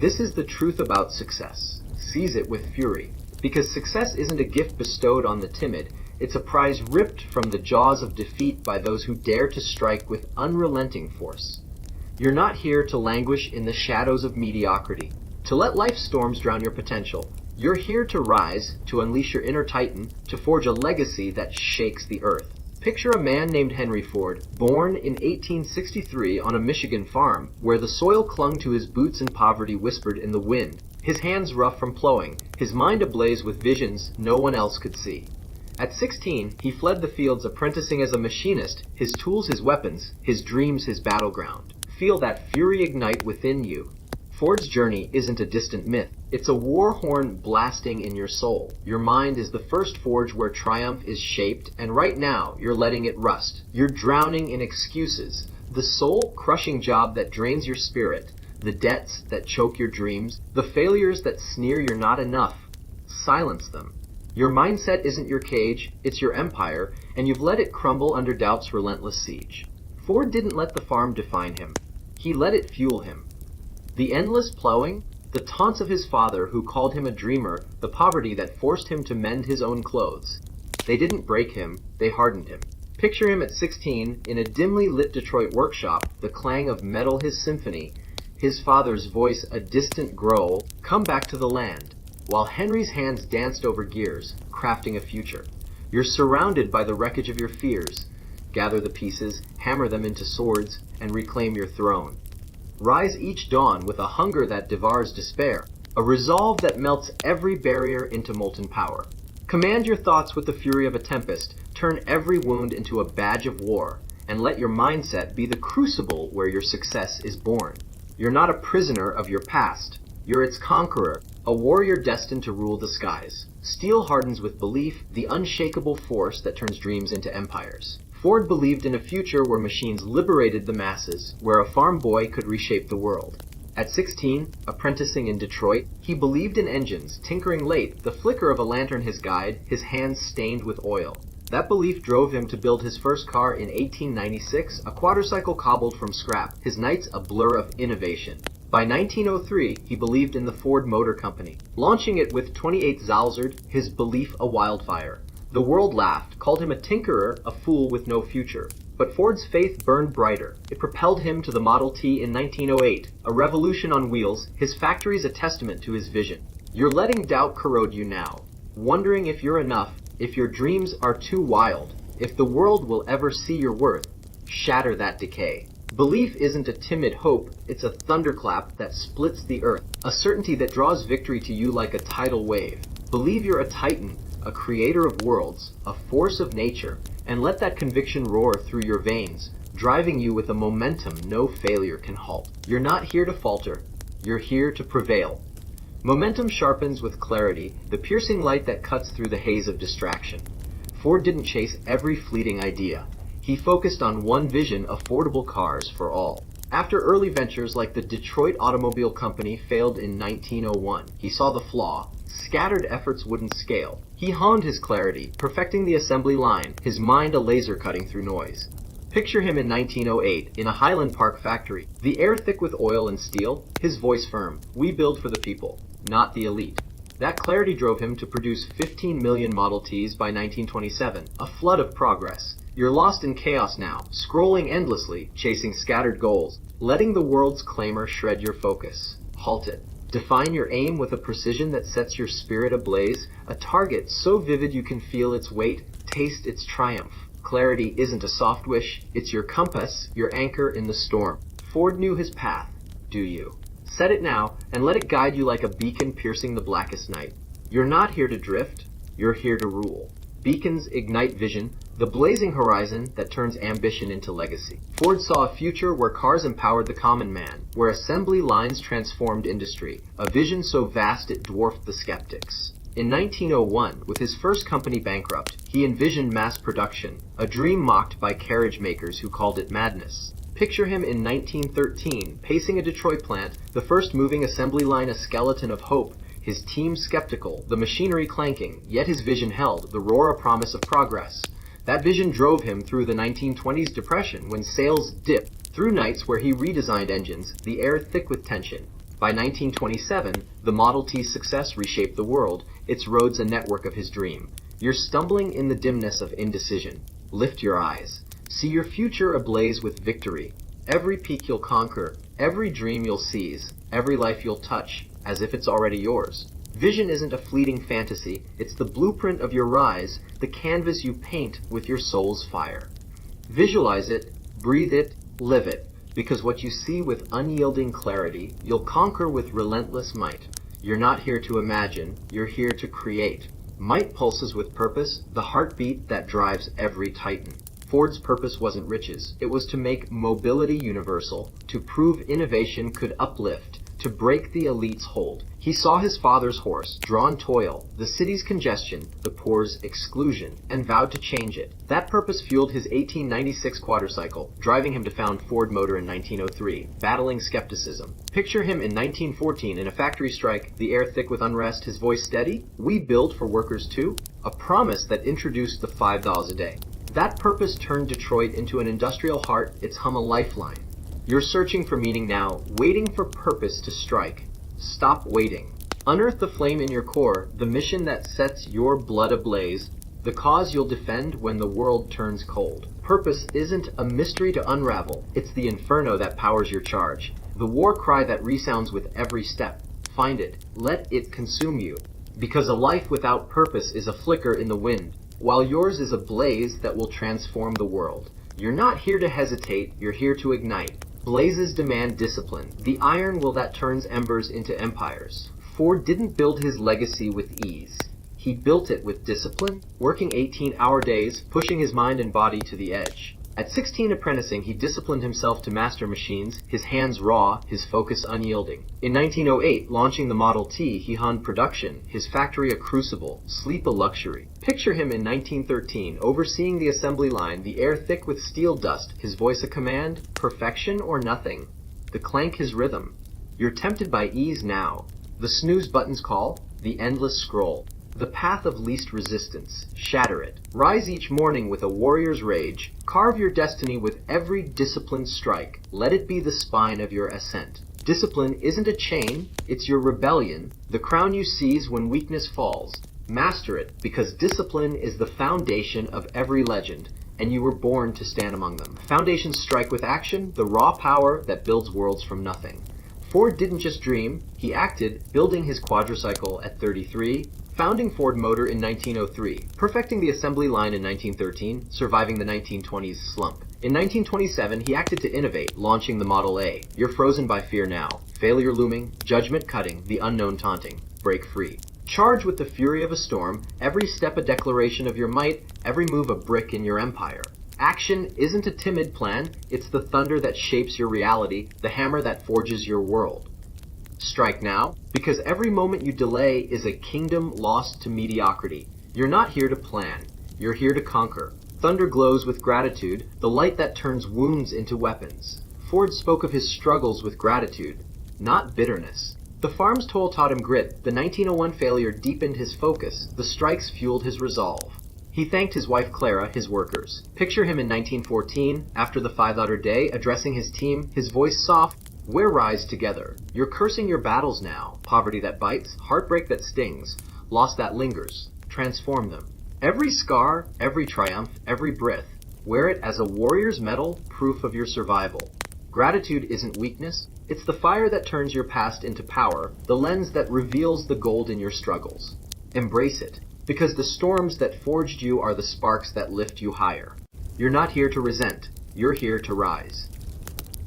This is the truth about success. Seize it with fury. Because success isn't a gift bestowed on the timid, it's a prize ripped from the jaws of defeat by those who dare to strike with unrelenting force. You're not here to languish in the shadows of mediocrity, to let life's storms drown your potential. You're here to rise, to unleash your inner titan, to forge a legacy that shakes the earth. Picture a man named Henry Ford, born in 1863 on a Michigan farm, where the soil clung to his boots and poverty whispered in the wind, his hands rough from plowing, his mind ablaze with visions no one else could see. At 16, he fled the fields apprenticing as a machinist, his tools his weapons, his dreams his battleground. Feel that fury ignite within you. Ford's journey isn't a distant myth. It's a war horn blasting in your soul. Your mind is the first forge where triumph is shaped, and right now you're letting it rust. You're drowning in excuses, the soul-crushing job that drains your spirit, the debts that choke your dreams, the failures that sneer you're not enough. Silence them. Your mindset isn't your cage, it's your empire, and you've let it crumble under doubt's relentless siege. Ford didn't let the farm define him. He let it fuel him. The endless plowing, the taunts of his father who called him a dreamer, the poverty that forced him to mend his own clothes. They didn't break him, they hardened him. Picture him at 16 in a dimly lit Detroit workshop, the clang of metal his symphony, his father's voice a distant growl, come back to the land, while Henry's hands danced over gears, crafting a future. You're surrounded by the wreckage of your fears. Gather the pieces, hammer them into swords, and reclaim your throne. Rise each dawn with a hunger that devours despair, a resolve that melts every barrier into molten power. Command your thoughts with the fury of a tempest, turn every wound into a badge of war, and let your mindset be the crucible where your success is born. You're not a prisoner of your past, you're its conqueror, a warrior destined to rule the skies. Steel hardens with belief, the unshakable force that turns dreams into empires. Ford believed in a future where machines liberated the masses, where a farm boy could reshape the world. At 16, apprenticing in Detroit, he believed in engines, tinkering late, the flicker of a lantern his guide, his hands stained with oil. That belief drove him to build his first car in 1896, a quadricycle cobbled from scrap, his nights a blur of innovation. By 1903, he believed in the Ford Motor Company. Launching it with 28 Zalzard, his belief a wildfire. The world laughed, called him a tinkerer, a fool with no future. But Ford's faith burned brighter. It propelled him to the Model T in 1908, a revolution on wheels, his factories a testament to his vision. You're letting doubt corrode you now, wondering if you're enough, if your dreams are too wild, if the world will ever see your worth. Shatter that decay. Belief isn't a timid hope, it's a thunderclap that splits the earth, a certainty that draws victory to you like a tidal wave. Believe you're a titan, a creator of worlds, a force of nature, and let that conviction roar through your veins, driving you with a momentum no failure can halt. You're not here to falter, you're here to prevail. Momentum sharpens with clarity, the piercing light that cuts through the haze of distraction. Ford didn't chase every fleeting idea. He focused on one vision: affordable cars for all. After early ventures like the Detroit Automobile Company failed in 1901, he saw the flaw. Scattered efforts wouldn't scale. He honed his clarity, perfecting the assembly line, his mind a laser cutting through noise. Picture him in 1908 in a Highland Park factory, the air thick with oil and steel, his voice firm. We build for the people, not the elite. That clarity drove him to produce 15 million Model Ts by 1927, a flood of progress. You're lost in chaos now, scrolling endlessly, chasing scattered goals, letting the world's clamor shred your focus. Halt it. Define your aim with a precision that sets your spirit ablaze, a target so vivid you can feel its weight, taste its triumph. Clarity isn't a soft wish, it's your compass, your anchor in the storm. Ford knew his path. Do you? Set it now, and let it guide you like a beacon piercing the blackest night. You're not here to drift, you're here to rule. Beacons ignite vision, the blazing horizon that turns ambition into legacy. Ford saw a future where cars empowered the common man, where assembly lines transformed industry, a vision so vast it dwarfed the skeptics. In 1901, with his first company bankrupt, he envisioned mass production, a dream mocked by carriage makers who called it madness. Picture him in 1913, pacing a Detroit plant, the first moving assembly line a skeleton of hope, his team skeptical, the machinery clanking, yet his vision held, the roar a promise of progress. That vision drove him through the 1920s depression when sales dipped, through nights where he redesigned engines, the air thick with tension. By 1927, the Model T's success reshaped the world, its roads a network of his dream. You're stumbling in the dimness of indecision. Lift your eyes. See your future ablaze with victory. Every peak you'll conquer, every dream you'll seize, every life you'll touch, as if it's already yours. Vision isn't a fleeting fantasy, it's the blueprint of your rise, the canvas you paint with your soul's fire. Visualize it, breathe it, live it, because what you see with unyielding clarity, you'll conquer with relentless might. You're not here to imagine, you're here to create. Might pulses with purpose, the heartbeat that drives every titan. Ford's purpose wasn't riches, it was to make mobility universal, to prove innovation could uplift, to break the elite's hold. He saw his father's horse, drawn toil, the city's congestion, the poor's exclusion, and vowed to change it. That purpose fueled his 1896 quadricycle, driving him to found Ford Motor in 1903, battling skepticism. Picture him in 1914 in a factory strike, the air thick with unrest, his voice steady. We build for workers too? A promise that introduced the $5 a day. That purpose turned Detroit into an industrial heart, its hum a lifeline. You're searching for meaning now, waiting for purpose to strike. Stop waiting. Unearth the flame in your core, the mission that sets your blood ablaze, the cause you'll defend when the world turns cold. Purpose isn't a mystery to unravel, it's the inferno that powers your charge. The war cry that resounds with every step. Find it, let it consume you. Because a life without purpose is a flicker in the wind, while yours is a blaze that will transform the world. You're not here to hesitate, you're here to ignite. Blazes demand discipline, the iron will that turns embers into empires. Ford didn't build his legacy with ease. He built it with discipline, working 18-hour days, pushing his mind and body to the edge. At 16 apprenticing, he disciplined himself to master machines, his hands raw, his focus unyielding. In 1908, launching the Model T, he honed production, his factory a crucible, sleep a luxury. Picture him in 1913, overseeing the assembly line, the air thick with steel dust, his voice a command, perfection or nothing. The clank his rhythm. You're tempted by ease now. The snooze button's call, the endless scroll. The path of least resistance. Shatter it. Rise each morning with a warrior's rage. Carve your destiny with every disciplined strike. Let it be the spine of your ascent. Discipline isn't a chain, it's your rebellion, the crown you seize when weakness falls. Master it, because discipline is the foundation of every legend, and you were born to stand among them. Foundations strike with action, the raw power that builds worlds from nothing. Ford didn't just dream, he acted, building his quadricycle at 33, founding Ford Motor in 1903, perfecting the assembly line in 1913, surviving the 1920s slump. In 1927, he acted to innovate, launching the Model A. You're frozen by fear now. Failure looming, judgment cutting, the unknown taunting. Break free. Charge with the fury of a storm, every step a declaration of your might, every move a brick in your empire. Action isn't a timid plan, it's the thunder that shapes your reality, the hammer that forges your world. Strike now, because every moment you delay is a kingdom lost to mediocrity. You're not here to plan, you're here to conquer. Thunder glows with gratitude, the light that turns wounds into weapons. Ford spoke of his struggles with gratitude, not bitterness. The farm's toil taught him grit, the 1901 failure deepened his focus, the strikes fueled his resolve. He thanked his wife Clara, his workers. Picture him in 1914, after the $5 day, addressing his team, his voice soft, "We're rise together. You're cursing your battles now. Poverty that bites, heartbreak that stings, loss that lingers. Transform them. Every scar, every triumph, every breath, wear it as a warrior's medal, proof of your survival. Gratitude isn't weakness, it's the fire that turns your past into power, the lens that reveals the gold in your struggles. Embrace it, because the storms that forged you are the sparks that lift you higher. You're not here to resent, you're here to rise."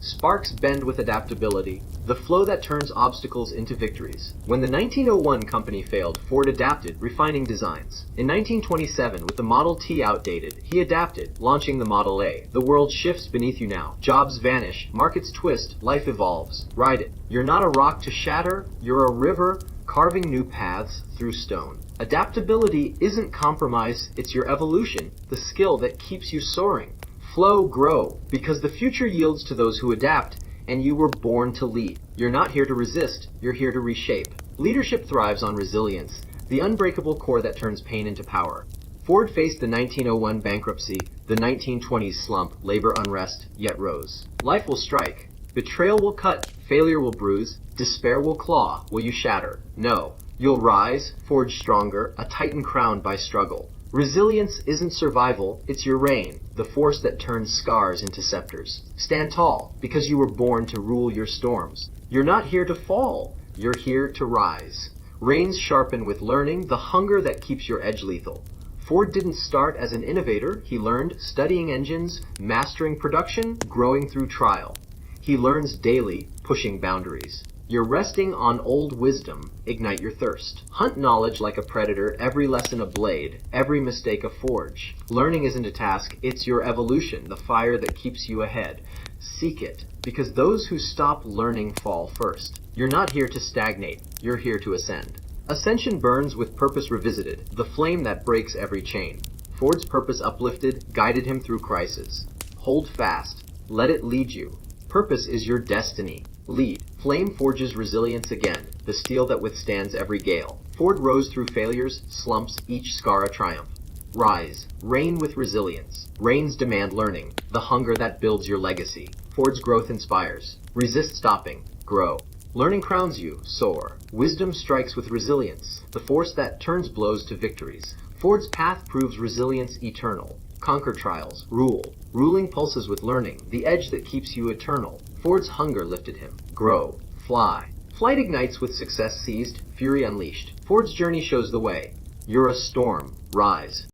Sparks bend with adaptability, the flow that turns obstacles into victories. When the 1901 company failed, Ford adapted, refining designs. In 1927, with the Model T outdated, he adapted, launching the Model A. The world shifts beneath you now. Jobs vanish, markets twist, life evolves. Ride it. You're not a rock to shatter, you're a river carving new paths through stone. Adaptability isn't compromise, it's your evolution, the skill that keeps you soaring. Flow, grow, because the future yields to those who adapt, and you were born to lead. You're not here to resist, you're here to reshape. Leadership thrives on resilience, the unbreakable core that turns pain into power. Ford faced the 1901 bankruptcy, the 1920s slump, labor unrest, yet rose. Life will strike. Betrayal will cut, failure will bruise, despair will claw. Will you shatter? No. You'll rise, forged stronger, a titan crowned by struggle. Resilience isn't survival, it's your reign, the force that turns scars into scepters. Stand tall, because you were born to rule your storms. You're not here to fall, you're here to rise. Reins sharpen with learning, the hunger that keeps your edge lethal. Ford didn't start as an innovator, he learned studying engines, mastering production, growing through trial. He learns daily, pushing boundaries. You're resting on old wisdom, ignite your thirst. Hunt knowledge like a predator, every lesson a blade, every mistake a forge. Learning isn't a task, it's your evolution, the fire that keeps you ahead. Seek it, because those who stop learning fall first. You're not here to stagnate, you're here to ascend. Ascension burns with purpose revisited, the flame that breaks every chain. Ford's purpose uplifted, guided him through crisis. Hold fast, let it lead you. Purpose is your destiny. Lead. Flame forges resilience again, the steel that withstands every gale. Ford rose through failures, slumps, each scar a triumph. Rise. Reign with resilience. Reigns demand learning, the hunger that builds your legacy. Ford's growth inspires. Resist stopping. Grow. Learning crowns you. Soar. Wisdom strikes with resilience, the force that turns blows to victories. Ford's path proves resilience eternal. Conquer trials. Rule. Ruling pulses with learning, the edge that keeps you eternal. Ford's hunger lifted him. Grow. Fly. Flight ignites with success seized, fury unleashed. Ford's journey shows the way. You're a storm. Rise.